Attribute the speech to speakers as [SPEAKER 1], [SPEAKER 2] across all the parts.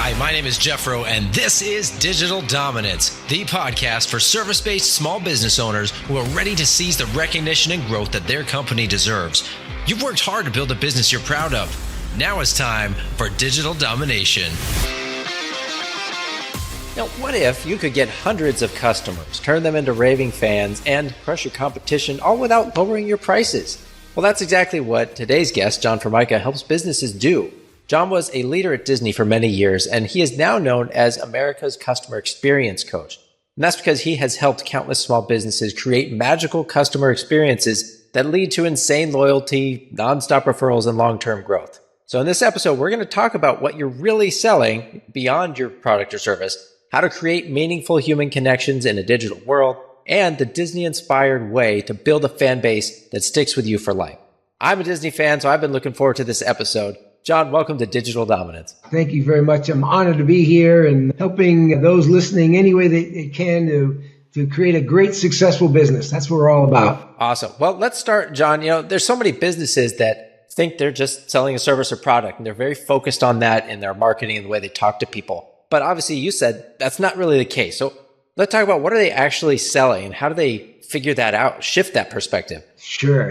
[SPEAKER 1] Hi, my name is Jeffro, and this is Digital Dominance, the podcast for service-based small business owners who are ready to seize the recognition and growth that their company deserves. You've worked hard to build a business you're proud of. Now it's time for Digital Domination.
[SPEAKER 2] Now, what if you could get hundreds of customers, turn them into raving fans, and crush your competition, all without lowering your prices? Well, that's exactly what today's guest, John Formica, helps businesses do. John was a leader at Disney for many years, and he is now known as America's Customer Experience Coach. And that's because he has helped countless small businesses create magical customer experiences that lead to insane loyalty, nonstop referrals, and long-term growth. So in this episode, we're going to talk about what you're really selling beyond your product or service, how to create meaningful human connections in a digital world, and the Disney-inspired way to build a fan base that sticks with you for life. I'm a Disney fan, so I've been looking forward to this episode. John, welcome to Digital Dominance.
[SPEAKER 3] Thank you very much. I'm honored to be here and helping those listening any way they can to create a great, successful business. That's what we're all about.
[SPEAKER 2] Awesome. Well, let's start, John. There's so many businesses that think they're just selling a service or product, and they're very focused on that in their marketing and the way they talk to people. But obviously, you said that's not really the case. So let's talk about what are they actually selling and how do they figure that out, shift that perspective?
[SPEAKER 3] Sure.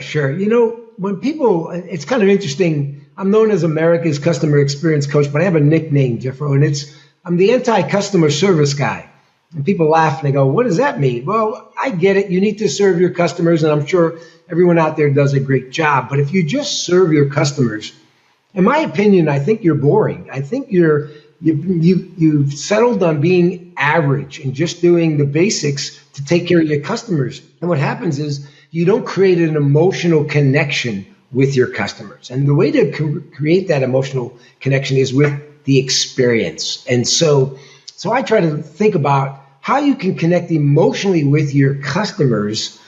[SPEAKER 3] When people, it's kind of interesting. I'm known as America's Customer Experience Coach, but I have a nickname, Jeffro, and I'm the anti-customer service guy. And people laugh and they go, what does that mean? Well, I get it. You need to serve your customers, and I'm sure everyone out there does a great job. But if you just serve your customers, in my opinion, I think you're boring. I think you've settled on being average and just doing the basics to take care of your customers. And what happens is you don't create an emotional connection with your customers. And the way to create that emotional connection is with the experience. And so I try to think about how you can connect emotionally with your customers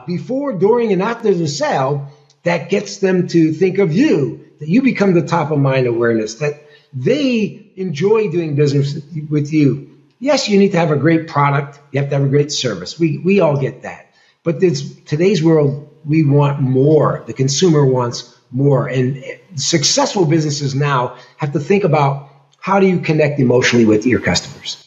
[SPEAKER 3] before, during, and after the sale that gets them to think of you, that you become the top of mind awareness, that they enjoy doing business with you. Yes, you need to have a great product. You have to have a great service. We all get that. But today's world, we want more. The consumer wants more. And successful businesses now have to think about how do you connect emotionally with your customers?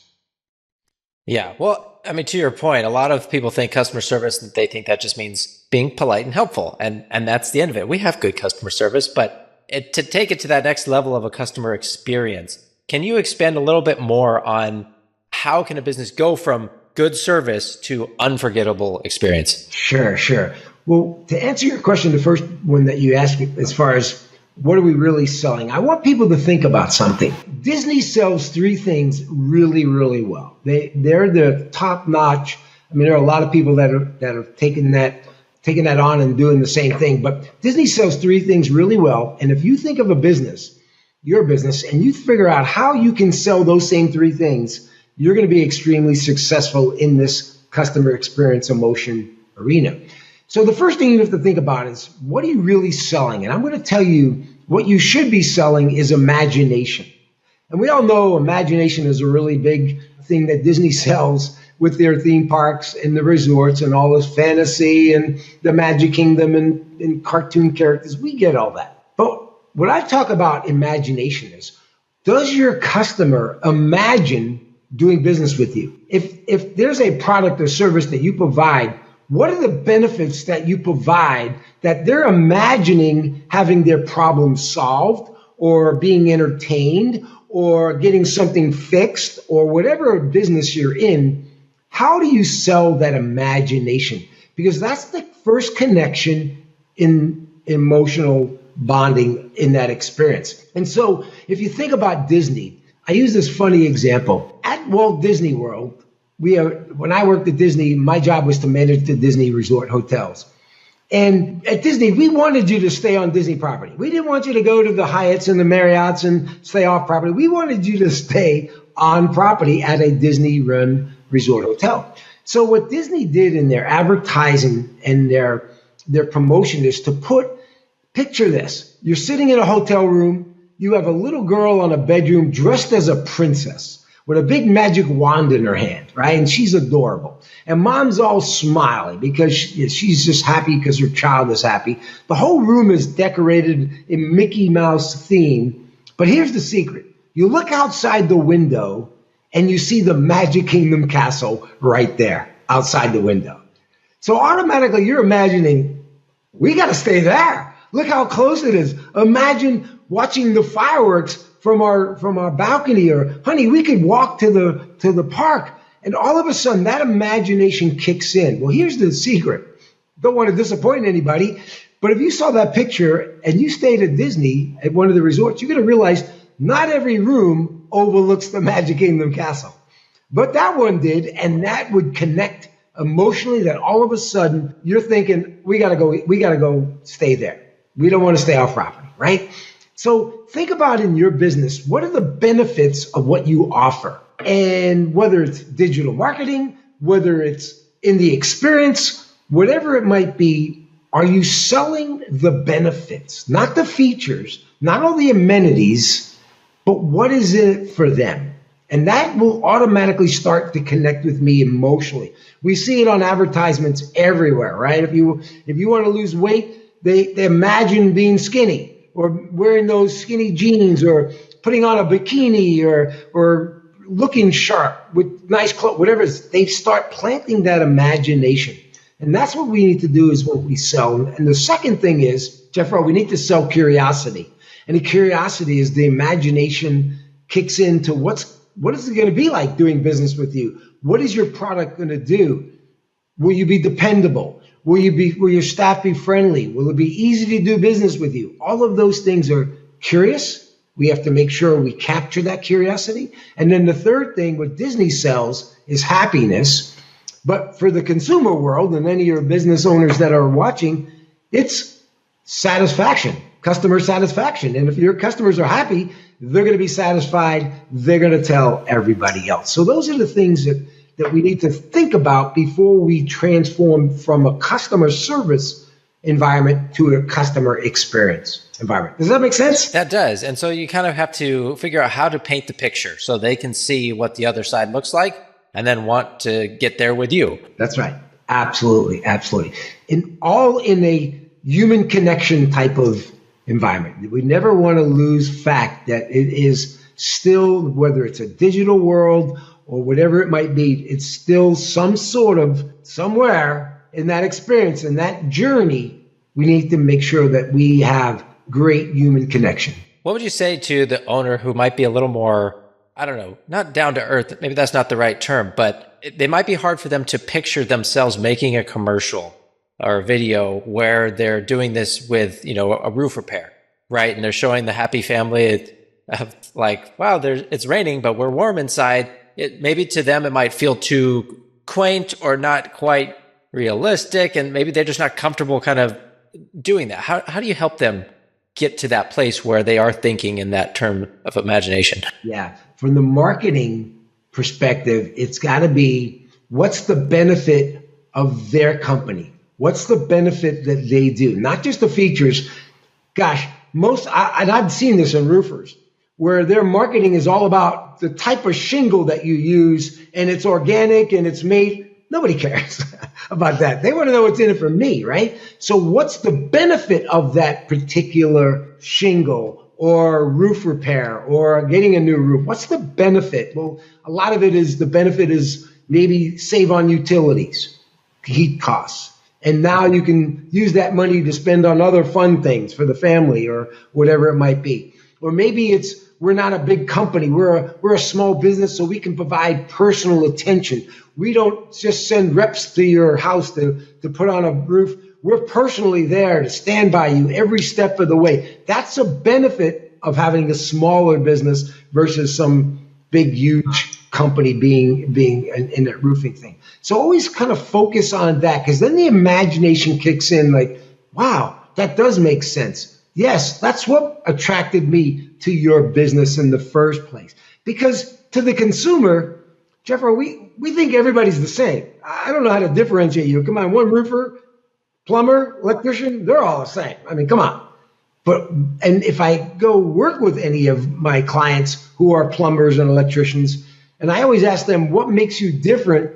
[SPEAKER 2] Yeah. Well, to your point, a lot of people think customer service, and they think that just means being polite and helpful. And that's the end of it. We have good customer service, but to take it to that next level of a customer experience, can you expand a little bit more on how can a business go from good service to unforgettable experience? Sure.
[SPEAKER 3] Well, to answer your question, the first one that you asked as far as what are we really selling, I want people to think about something. Disney sells three things really, really well. They're the top notch. There are a lot of people that have taken that on and doing the same thing. But Disney sells three things really well. And if you think of a business, your business, and you figure out how you can sell those same three things, you're going to be extremely successful in this customer experience emotion arena. So the first thing you have to think about is, what are you really selling? And I'm going to tell you what you should be selling is imagination. And we all know imagination is a really big thing that Disney sells with their theme parks and the resorts and all this fantasy and the Magic Kingdom and cartoon characters. We get all that. But what I talk about imagination is, does your customer imagine doing business with you? If there's a product or service that you provide, what are the benefits that you provide that they're imagining having their problem solved or being entertained or getting something fixed or whatever business you're in? How do you sell that imagination? Because that's the first connection in emotional bonding in that experience. And so if you think about Disney, I use this funny example. At Walt Disney World, when I worked at Disney, my job was to manage the Disney resort hotels. And at Disney, we wanted you to stay on Disney property. We didn't want you to go to the Hyatts and the Marriotts and stay off property. We wanted you to stay on property at a Disney-run resort hotel. So what Disney did in their advertising and their promotion is to picture this. You're sitting in a hotel room. You have a little girl on a bedroom dressed as a princess with a big magic wand in her hand, right? And she's adorable. And mom's all smiling because she's just happy because her child is happy. The whole room is decorated in Mickey Mouse theme. But here's the secret. You look outside the window and you see the Magic Kingdom castle right there outside the window. So automatically you're imagining, we got to stay there. Look how close it is. Imagine watching the fireworks from our balcony, or honey, we could walk to the park. And all of a sudden that imagination kicks in. Well, here's the secret. Don't want to disappoint anybody, but if you saw that picture and you stayed at Disney at one of the resorts, you're going to realize not every room overlooks the Magic Kingdom castle. But that one did, and that would connect emotionally, that all of a sudden you're thinking, we gotta go stay there. We don't want to stay off property, right? So think about in your business, what are the benefits of what you offer? And whether it's digital marketing, whether it's in the experience, whatever it might be, are you selling the benefits, not the features, not all the amenities, but what is it for them? And that will automatically start to connect with me emotionally. We see it on advertisements everywhere, right? If you want to lose weight, they imagine being skinny, or wearing those skinny jeans, or putting on a bikini, or looking sharp with nice clothes, whatever it is. They start planting that imagination. And that's what we need to do, is what we sell. And the second thing is, Jeffro, we need to sell curiosity. And the curiosity is the imagination kicks into what is it going to be like doing business with you? What is your product going to do? Will you be dependable? Will your staff be friendly? Will it be easy to do business with you? All of those things are curious. We have to make sure we capture that curiosity. And then the third thing, what Disney sells, is happiness. But for the consumer world, and any of your business owners that are watching, it's satisfaction, customer satisfaction. And if your customers are happy, they're going to be satisfied. They're going to tell everybody else. So those are the things that we need to think about before we transform from a customer service environment to a customer experience environment. Does that make sense?
[SPEAKER 2] That does. And so you kind of have to figure out how to paint the picture so they can see what the other side looks like and then want to get there with you.
[SPEAKER 3] That's right. Absolutely. Absolutely. In a human connection type of environment. We never want to lose fact that it is still, whether it's a digital world or whatever it might be, it's still some sort of, somewhere in that experience, in that journey, we need to make sure that we have great human connection.
[SPEAKER 2] What would you say to the owner who might be a little more, I don't know, not down to earth, maybe that's not the right term, but they might be hard for them to picture themselves making a commercial or a video where they're doing this with, a roof repair, right? And they're showing the happy family of like, wow, it's raining, but we're warm inside. Maybe to them, it might feel too quaint or not quite realistic. And maybe they're just not comfortable kind of doing that. How do you help them get to that place where they are thinking in that term of imagination?
[SPEAKER 3] Yeah. From the marketing perspective, it's got to be, what's the benefit of their company? What's the benefit that they do? Not just the features. Gosh, I've seen this in roofers, where their marketing is all about the type of shingle that you use, and it's organic and it's made. Nobody cares about that. They want to know what's in it for me, right? So what's the benefit of that particular shingle or roof repair or getting a new roof? What's the benefit? Well, a lot of it is, the benefit is maybe save on utilities, heat costs. And now you can use that money to spend on other fun things for the family or whatever it might be. Or maybe it's, we're not a big company. We're a small business, so we can provide personal attention. We don't just send reps to your house to put on a roof. We're personally there to stand by you every step of the way. That's a benefit of having a smaller business versus some big, huge company being in that roofing thing. So always kind of focus on that, because then the imagination kicks in like, wow, that does make sense. Yes, that's what attracted me to your business in the first place. Because to the consumer, Jeffro, we think everybody's the same. I don't know how to differentiate you. Come on, one roofer, plumber, electrician, they're all the same. I mean, come on. And if I go work with any of my clients who are plumbers and electricians, and I always ask them, what makes you different?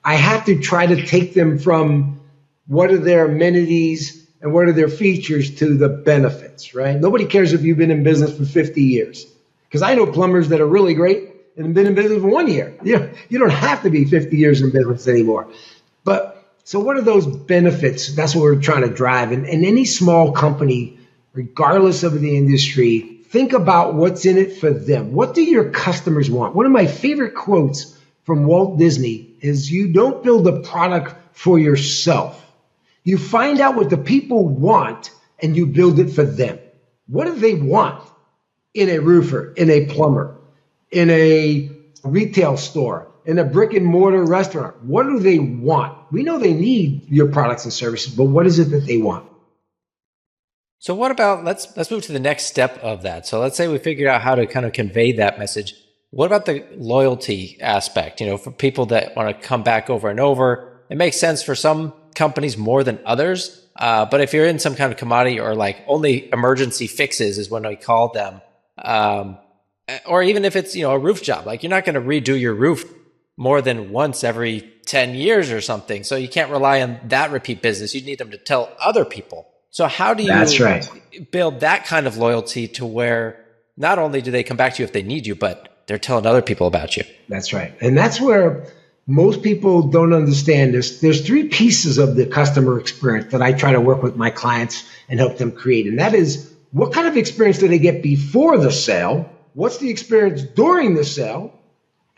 [SPEAKER 3] I have to try to take them from what are their amenities and what are their features to the benefits, right? Nobody cares if you've been in business for 50 years. Because I know plumbers that are really great and been in business for 1 year. You don't have to be 50 years in business anymore. But so what are those benefits? That's what we're trying to drive. And any small company, regardless of the industry, think about what's in it for them. What do your customers want? One of my favorite quotes from Walt Disney is, you don't build a product for yourself. You find out what the people want and you build it for them. What do they want in a roofer, in a plumber, in a retail store, in a brick and mortar restaurant? What do they want? We know they need your products and services, but what is it that they want?
[SPEAKER 2] So what about, let's move to the next step of that. So let's say we figured out how to kind of convey that message. What about the loyalty aspect? For people that want to come back over and over, it makes sense for some companies more than others. But if you're in some kind of commodity, or like only emergency fixes is when we call them, or even if it's, a roof job, like you're not going to redo your roof more than once every 10 years or something. So you can't rely on that repeat business. You need them to tell other people. So how do you build that kind of loyalty to where not only do they come back to you if they need you, but they're telling other people about you?
[SPEAKER 3] That's right. And that's where most people don't understand this. There's three pieces of the customer experience that I try to work with my clients and help them create. And that is, what kind of experience do they get before the sale? What's the experience during the sale?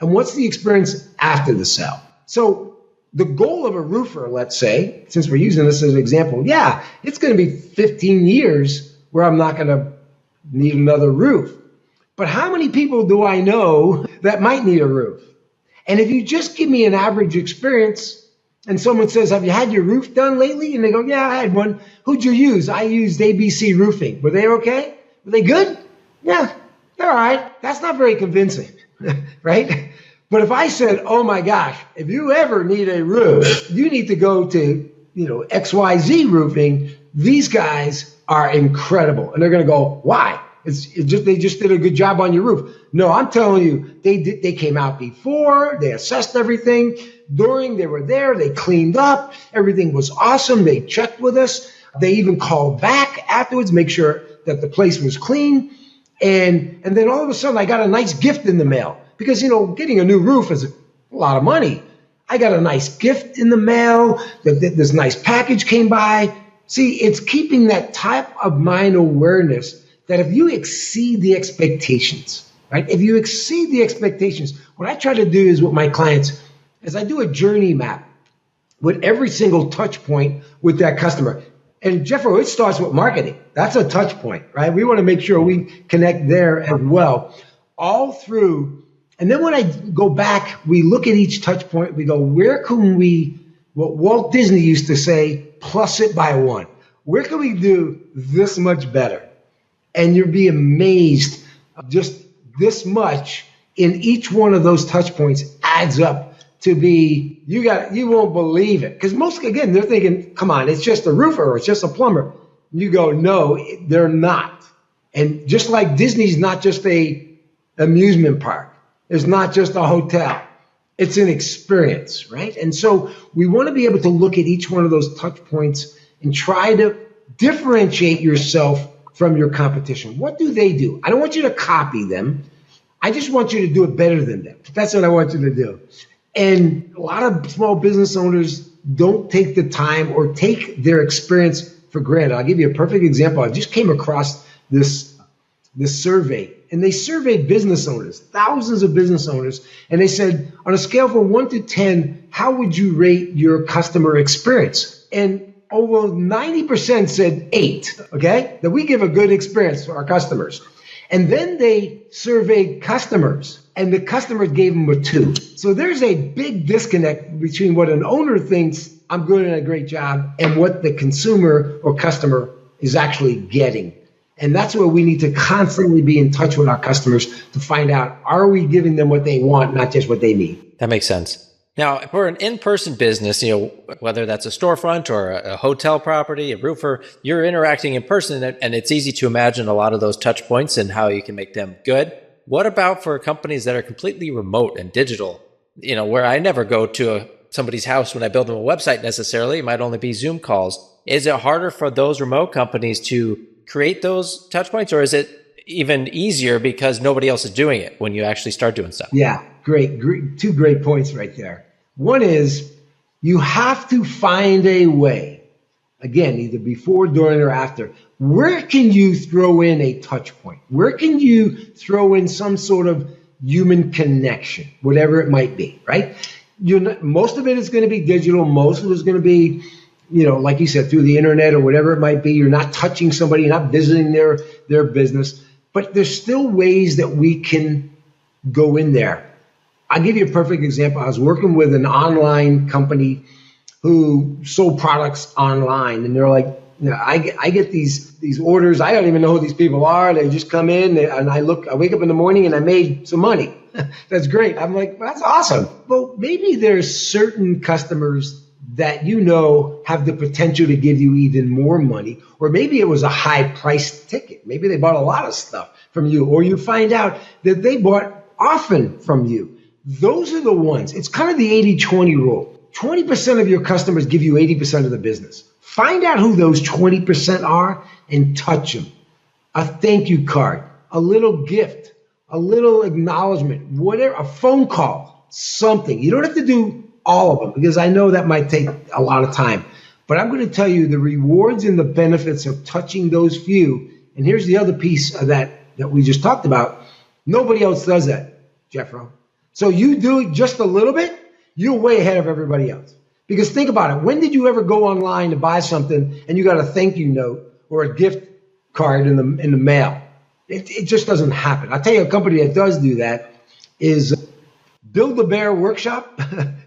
[SPEAKER 3] And what's the experience after the sale? So the goal of a roofer, let's say, since we're using this as an example, it's going to be 15 years where I'm not going to need another roof. But how many people do I know that might need a roof? And if you just give me an average experience and someone says, have you had your roof done lately? And they go, yeah, I had one. Who'd you use? I used ABC Roofing. Were they okay? Were they good? Yeah, they're all right. That's not very convincing, right? But if I said, oh my gosh, if you ever need a roof, you need to go to, XYZ Roofing. These guys are incredible. And they're going to go, why? They just did a good job on your roof. No, I'm telling you, they came out before, they assessed everything. During, they were there, they cleaned up, everything was awesome. They checked with us. They even called back afterwards, make sure that the place was clean. And then all of a sudden, I got a nice gift in the mail. Because, getting a new roof is a lot of money. I got a nice gift in the mail. This nice package came by. See, it's keeping that type of mind awareness that if you exceed the expectations, right? If you exceed the expectations, what I try to do is with my clients is I do a journey map with every single touch point with that customer. And Jeffro, it starts with marketing. That's a touch point, right? We want to make sure we connect there as well, all through. And then when I go back, we look at each touch point. We go, where can we, what Walt Disney used to say, plus it by one. Where can we do this much better? And you'll be amazed, just this much in each one of those touch points adds up to be, you won't believe it. Because most, again, they're thinking, come on, it's just a roofer or it's just a plumber. You go, no, they're not. And just like Disney's not just a amusement park. It's not just a hotel. It's an experience, right? And so we want to be able to look at each one of those touch points and try to differentiate yourself from your competition. What do they do? I don't want you to copy them. I just want you to do it better than them. That's what I want you to do. And a lot of small business owners don't take the time or take their experience for granted. I'll give you a perfect example. I just came across this survey, and they surveyed business owners, thousands of business owners, and they said, on a scale from 1 to 10, how would you rate your customer experience? And over 90% said 8, okay? That we give a good experience to our customers. And then they surveyed customers, and the customers gave them a 2. So there's a big disconnect between what an owner thinks, I'm doing a great job, and what the consumer or customer is actually getting. And that's where we need to constantly be in touch with our customers to find out, are we giving them what they want, not just what they need?
[SPEAKER 2] That makes sense. Now, for an in-person business, whether that's a storefront or a hotel property, a roofer, you're interacting in person, and it's easy to imagine a lot of those touch points and how you can make them good. What about for companies that are completely remote and digital, where I never go to somebody's house when I build them a website necessarily? It might only be Zoom calls. Is it harder for those remote companies to create those touch points, or is it even easier because nobody else is doing it when you actually start doing stuff.
[SPEAKER 3] Yeah, great. Two great points right there. One is you have to find a way, again, either before, during, or after. Where can you throw in a touch point? Where can you throw in some sort of human connection, whatever it might be, right? Most of it is going to be digital. Most of it is going to be, like you said, through the internet or whatever it might be. You're not touching somebody, you're not visiting their business. But there's still ways that we can go in there. I'll give you a perfect example. I was working with an online company who sold products online, and they're like, I get these orders. I don't even know who these people are. They just come in, and I wake up in the morning and I made some money. That's great. I'm like, that's awesome. Well, maybe there's certain customers that have the potential to give you even more money, or maybe it was a high price ticket. Maybe they bought a lot of stuff from you, or you find out that they bought often from you. Those are the ones. It's kind of the 80-20 rule. 20% of your customers give you 80% of the business. Find out who those 20% are and touch them. A thank you card, a little gift, a little acknowledgement, whatever, a phone call, something. You don't have to do all of them because I know that might take a lot of time. But I'm going to tell you the rewards and the benefits of touching those few. And here's the other piece of that we just talked about. Nobody else does that, Jeffro. So you do it just a little bit, you're way ahead of everybody else. Because think about it. When did you ever go online to buy something and you got a thank you note or a gift card in the mail? It just doesn't happen. I'll tell you a company that does do that is Build-A-Bear Workshop,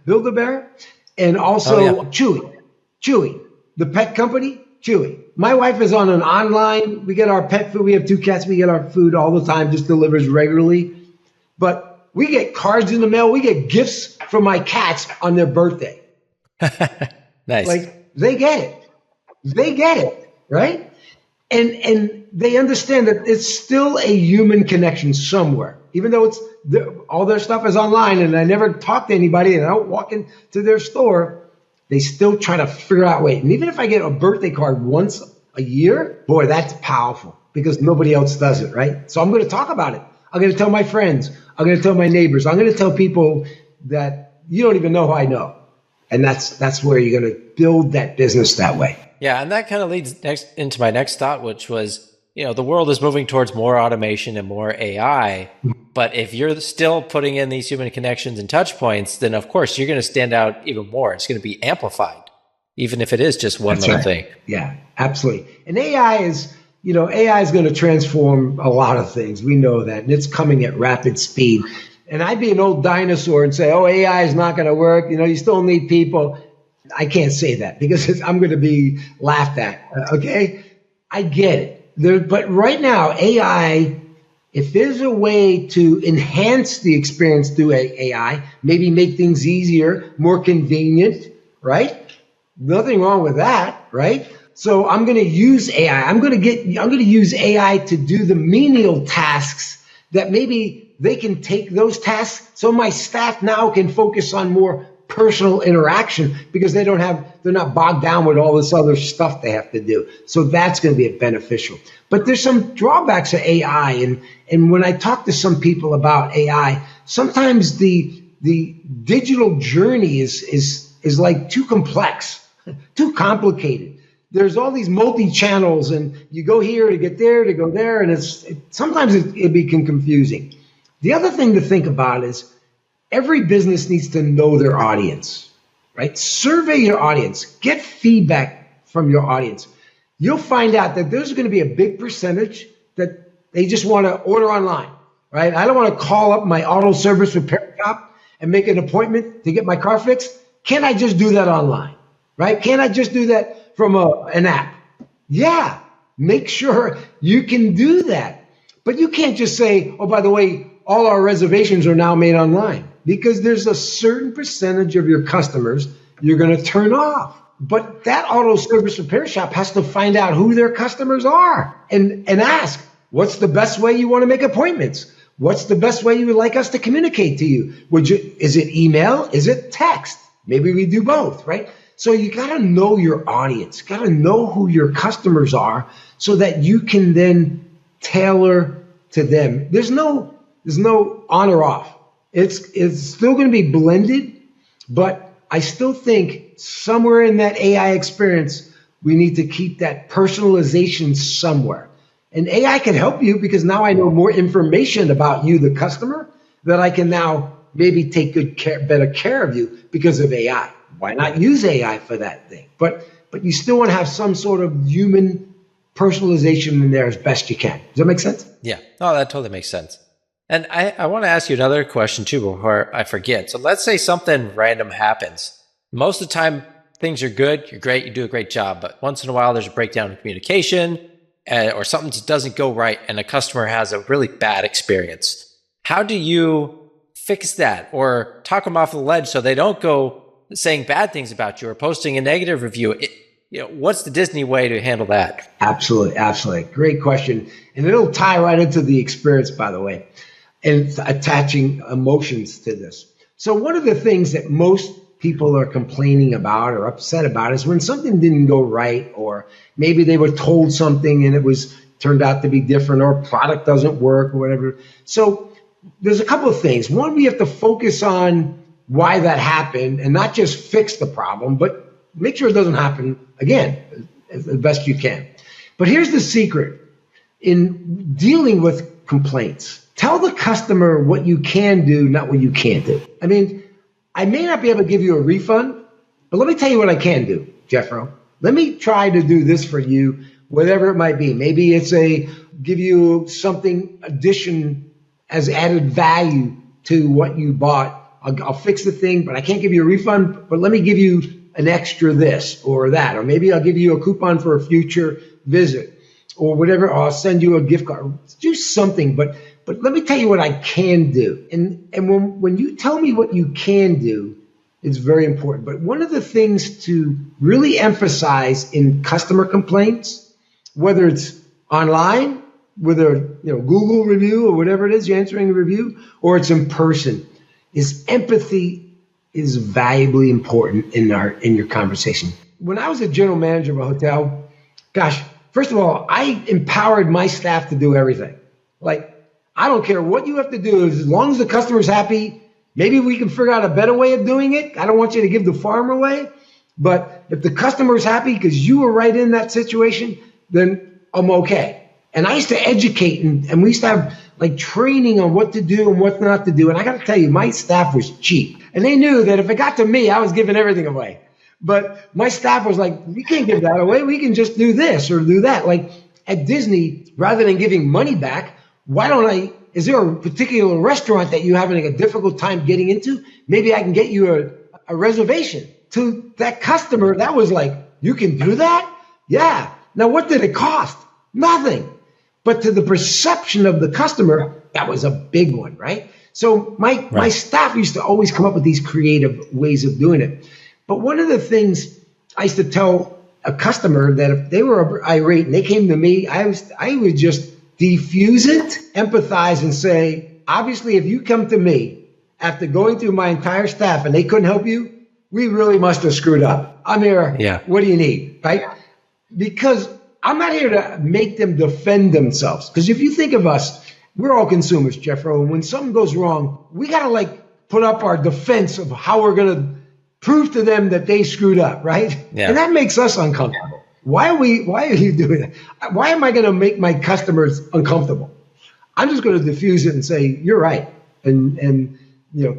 [SPEAKER 3] Build-A-Bear, and also Chewy, the pet company, Chewy. My wife is on an online, we get our pet food, we have 2 cats, we get our food all the time, just delivers regularly. But we get cards in the mail, we get gifts from my cats on their birthday.
[SPEAKER 2] Nice.
[SPEAKER 3] Like they get it, right? And they understand that it's still a human connection somewhere, even though all their stuff is online and I never talk to anybody and I don't walk into their store. They still try to figure out ways. And even if I get a birthday card once a year, boy, that's powerful because nobody else does it, right? So I'm going to talk about it. I'm going to tell my friends. I'm going to tell my neighbors. I'm going to tell people that you don't even know who I know. And that's where you're going to build that business that way.
[SPEAKER 2] Yeah, and that kind of leads into my next thought, which was, the world is moving towards more automation and more AI. But if you're still putting in these human connections and touch points, then of course you're going to stand out even more. It's going to be amplified, even if it is just one little thing.
[SPEAKER 3] Yeah, absolutely. And AI is going to transform a lot of things. We know that, and it's coming at rapid speed. And I'd be an old dinosaur and say, AI is not going to work. You still need people. I can't say that because I'm going to be laughed at. Okay? I get it. But right now, AI, if there's a way to enhance the experience through AI, maybe make things easier, more convenient, right? Nothing wrong with that, right? So I'm going to use AI. I'm going to use AI to do the menial tasks that maybe they can take those tasks so my staff now can focus on more personal interaction because they're not bogged down with all this other stuff they have to do. So that's going to be beneficial. But there's some drawbacks of AI. And when I talk to some people about AI, sometimes the digital journey is like too complex, too complicated. There's all these multi-channels and you go here to get there to go there. And sometimes it becomes confusing. The other thing to think about is every business needs to know their audience, right? Survey your audience, get feedback from your audience. You'll find out that there's going to be a big percentage that they just want to order online, right? I don't want to call up my auto service repair shop and make an appointment to get my car fixed. Can't I just do that online, right? Can't I just do that from an app? Yeah, make sure you can do that. But you can't just say, oh, by the way, all our reservations are now made online, because there's a certain percentage of your customers you're going to turn off. But that auto service repair shop has to find out who their customers are and ask, what's the best way you want to make appointments? What's the best way you would like us to communicate to you? Is it email? Is it text? Maybe we do both, right? So you got to know your audience, got to know who your customers are so that you can then tailor to them. There's no on or off. It's still going to be blended, but I still think somewhere in that AI experience, we need to keep that personalization somewhere. And AI can help you because now I know more information about you, the customer, that I can now maybe take better care of you because of AI. Why not use AI for that thing? But you still want to have some sort of human personalization in there as best you can. Does that make sense?
[SPEAKER 2] Yeah. No, that totally makes sense. And I want to ask you another question too before I forget. So let's say something random happens. Most of the time, things are good. You're great. You do a great job. But once in a while, there's a breakdown in communication or something just doesn't go right and a customer has a really bad experience. How do you fix that or talk them off the ledge so they don't go saying bad things about you or posting a negative review? What's the Disney way to handle that?
[SPEAKER 3] Absolutely. Absolutely. Great question. And it'll tie right into the experience, by the way, and attaching emotions to this. So one of the things that most people are complaining about or upset about is when something didn't go right, or maybe they were told something and it turned out to be different, or a product doesn't work or whatever. So there's a couple of things. One, we have to focus on why that happened and not just fix the problem, but make sure it doesn't happen again as best you can. But here's the secret in dealing with complaints. Tell the customer what you can do, not what you can't do. I mean, I may not be able to give you a refund, but let me tell you what I can do, Jeffro. Let me try to do this for you, whatever it might be. Maybe it's give you something addition as added value to what you bought. I'll fix the thing, but I can't give you a refund, but let me give you an extra this or that. Or maybe I'll give you a coupon for a future visit or whatever, or I'll send you a gift card. Do something, but let me tell you what I can do. And when you tell me what you can do, it's very important. But one of the things to really emphasize in customer complaints, whether it's online, whether Google review or whatever it is, you're answering a review, or it's in person, is empathy is valuably important in your conversation. When I was a general manager of a hotel, gosh, first of all, I empowered my staff to do everything. Like, I don't care what you have to do, as long as the customer's happy. Maybe we can figure out a better way of doing it. I don't want you to give the farm away, but if the customer is happy because you were right in that situation, then I'm okay. And I used to educate, and we used to have like training on what to do and what not to do. And I got to tell you, my staff was cheap, and they knew that if it got to me, I was giving everything away. But my staff was like, we can't give that away. We can just do this or do that. Like at Disney, rather than giving money back, is there a particular restaurant that you're having a difficult time getting into? Maybe I can get you a reservation. To that customer, that was like, you can do that? Yeah. Now, what did it cost? Nothing. But to the perception of the customer, that was a big one, right? So my staff used to always come up with these creative ways of doing it. But one of the things I used to tell a customer that if they were irate and they came to me, I would just diffuse it, empathize, and say, obviously, if you come to me after going through my entire staff and they couldn't help you, we really must have screwed up. I'm here. Yeah. What do you need? Right? Because I'm not here to make them defend themselves. Because if you think of us, we're all consumers, Jeffro. And when something goes wrong, we got to put up our defense of how we're going to prove to them that they screwed up, right? Yeah. And that makes us uncomfortable. Why are you doing that? Why am I going to make my customers uncomfortable? I'm just going to diffuse it and say, you're right. And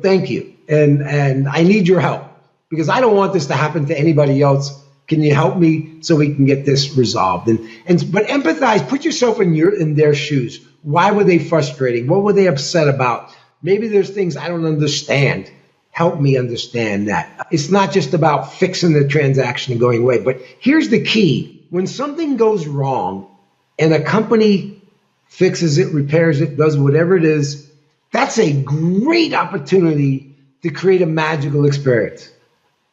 [SPEAKER 3] thank you. And I need your help because I don't want this to happen to anybody else. Can you help me so we can get this resolved? But empathize, put yourself in their shoes. Why were they frustrating? What were they upset about? Maybe there's things I don't understand. Help me understand that. It's not just about fixing the transaction and going away. But here's the key. When something goes wrong and a company fixes it, repairs it, does whatever it is, that's a great opportunity to create a magical experience,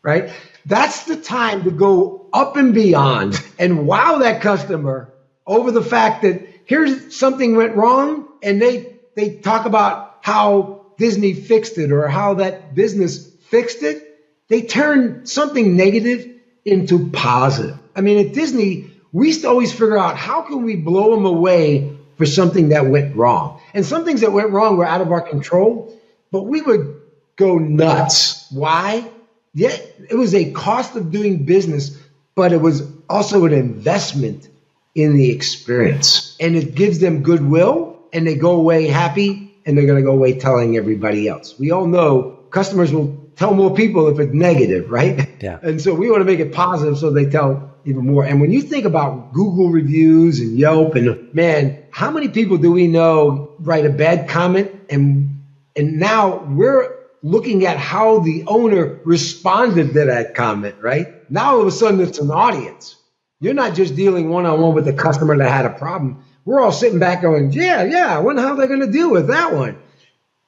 [SPEAKER 3] right? That's the time to go up and beyond and wow that customer over the fact that here's something went wrong, and they talk about how Disney fixed it or how that business fixed it. They turn something negative into positive. I mean, at Disney, we used to always figure out how can we blow them away for something that went wrong. And some things that went wrong were out of our control, but we would go nuts. Why? Yeah, it was a cost of doing business, but it was also an investment in the experience. And it gives them goodwill, and they go away happy, and they're going to go away telling everybody else. We all know customers will tell more people if it's negative, right?
[SPEAKER 2] Yeah.
[SPEAKER 3] And so we want to make it positive so they tell even more. And when you think about Google reviews and Yelp, and man, how many people do we know write a bad comment, and now we're looking at how the owner responded to that comment, right? Now all of a sudden it's an audience. You're not just dealing one-on-one with the customer that had a problem. We're all sitting back going, yeah, I wonder how they're going to deal with that one.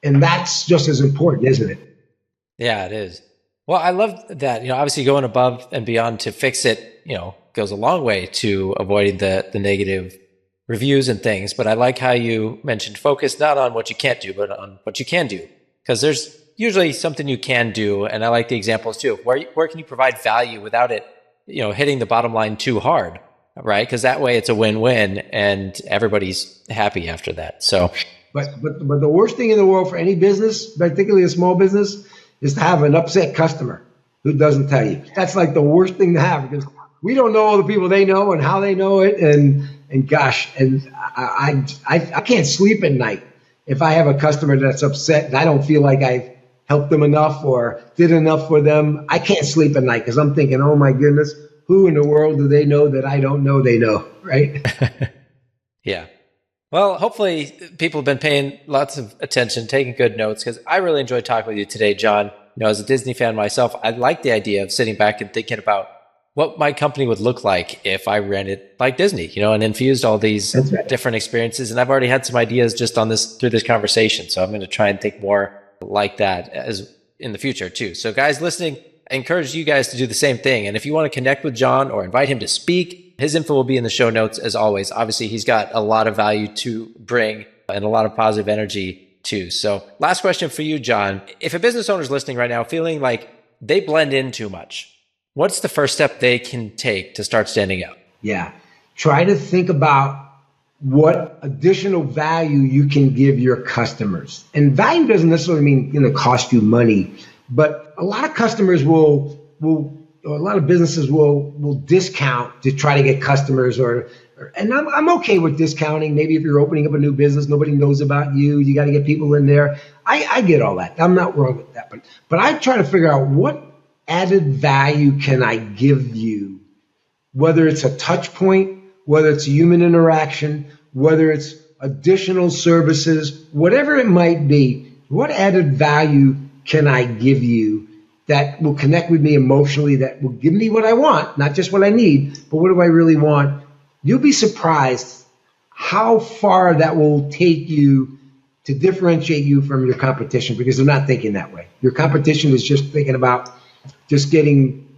[SPEAKER 3] And that's just as important, isn't it?
[SPEAKER 2] Yeah, it is. Well, I love that, obviously going above and beyond to fix it, goes a long way to avoiding the negative reviews and things. But I like how you mentioned focus not on what you can't do, but on what you can do. Because there's usually something you can do. And I like the examples too. Where can you provide value without it, hitting the bottom line too hard, right? Because that way it's a win-win and everybody's happy after that. So,
[SPEAKER 3] but the worst thing in the world for any business, particularly a small business, is to have an upset customer who doesn't tell you. That's like the worst thing to have, because we don't know all the people they know and how they know it. And gosh, and I can't sleep at night if I have a customer that's upset and I don't feel like I've helped them enough or did enough for them. I can't sleep at night because I'm thinking, oh my goodness, who in the world do they know that I don't know they know, right?
[SPEAKER 2] Yeah. Well, hopefully people have been paying lots of attention, taking good notes, because I really enjoyed talking with you today, John. As a Disney fan myself, I like the idea of sitting back and thinking about what my company would look like if I ran it like Disney, and infused all these different experiences. And I've already had some ideas just on this through this conversation. So I'm going to try and think more like that as in the future too. So guys listening, I encourage you guys to do the same thing. And if you want to connect with John or invite him to speak, his info will be in the show notes as always. Obviously, he's got a lot of value to bring and a lot of positive energy too. So last question for you, John. If a business owner is listening right now feeling like they blend in too much, what's the first step they can take to start standing out?
[SPEAKER 3] Yeah. Try to think about what additional value you can give your customers. And value doesn't necessarily mean, cost you money, but a lot of customers will a lot of businesses will discount to try to get customers and I'm okay with discounting. Maybe if you're opening up a new business, nobody knows about you. You got to get people in there. I get all that. I'm not wrong with that. But I try to figure out what added value can I give you, whether it's a touch point, whether it's human interaction, whether it's additional services, whatever it might be, what added value can I give you that will connect with me emotionally, that will give me what I want, not just what I need, but what do I really want? You'll be surprised how far that will take you to differentiate you from your competition, because they're not thinking that way. Your competition is just thinking about just getting,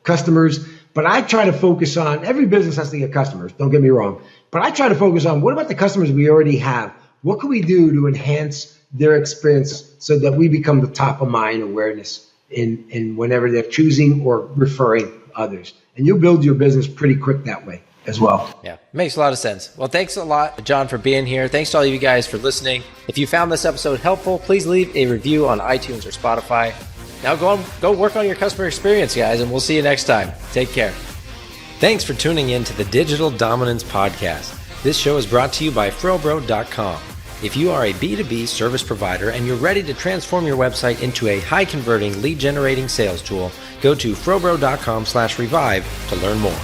[SPEAKER 3] customers. But I try to focus on, every business has to get customers, don't get me wrong. But I try to focus on, what about the customers we already have? What can we do to enhance their experience so that we become the top of mind awareness in whenever they're choosing or referring others? And you'll build your business pretty quick that way as well.
[SPEAKER 2] Yeah, makes a lot of sense. Well, thanks a lot, John, for being here. Thanks to all of you guys for listening. If you found this episode helpful, please leave a review on iTunes or Spotify. Now go work on your customer experience, guys, and we'll see you next time. Take care. Thanks for tuning in to the Digital Dominance Podcast. This show is brought to you by FroBro.com. If you are a B2B service provider and you're ready to transform your website into a high-converting, lead-generating sales tool, go to FroBro.com/revive to learn more.